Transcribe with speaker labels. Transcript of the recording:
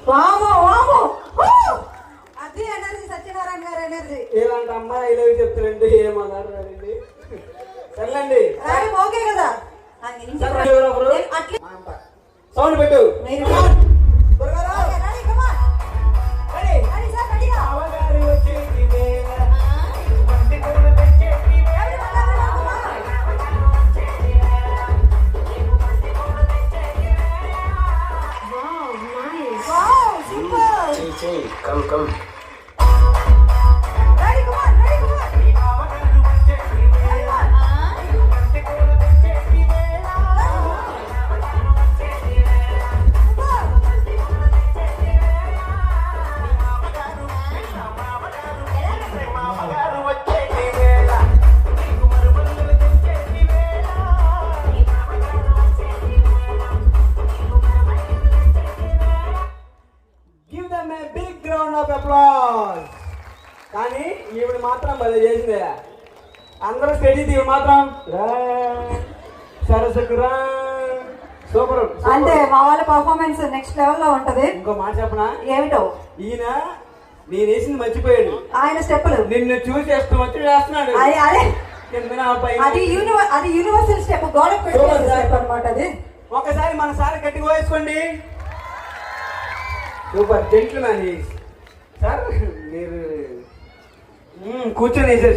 Speaker 1: వామో వామో అది ఎనర్జీ, సత్యనారాయణ గారు ఎనర్జీ.
Speaker 2: ఇలాంటి అమ్మాయిలు చెప్తారండి ఏమన్నారండి. సర్లేండి
Speaker 1: ఓకే కదా.
Speaker 2: సౌండ్ పెట్టు.
Speaker 3: Come, come.
Speaker 1: Ready, come on, ready, come on.
Speaker 2: Give them a big round of applause. కానీ ఈవిడ మాత్రం భలే చేసిందే. అందరూ స్టడీ ఈవిడ మాత్రం సరసకురా సూపర్.
Speaker 1: అంటే మా వాళ్ళ పర్ఫార్మెన్స్ నెక్స్ట్ లెవెల్ లో ఉంటది.
Speaker 2: ఇంకో మాట చెప్పనా?
Speaker 1: ఏమిటో?
Speaker 2: ఈయన నేను వేసింది మర్చిపోయాడు.
Speaker 1: ఆయన స్టెప్పులు
Speaker 2: నిన్ను చూసి వచ్చి వేస్తున్నాడు. అది
Speaker 1: యూనివర్సల్ స్టెప్, గోడ స్టెప్ అనమాట అది.
Speaker 2: ఒకసారి మన సార్ గట్టిగా వేసుకోండి. Super gentlemen sir. మీరు కూర్చొని వేసేసి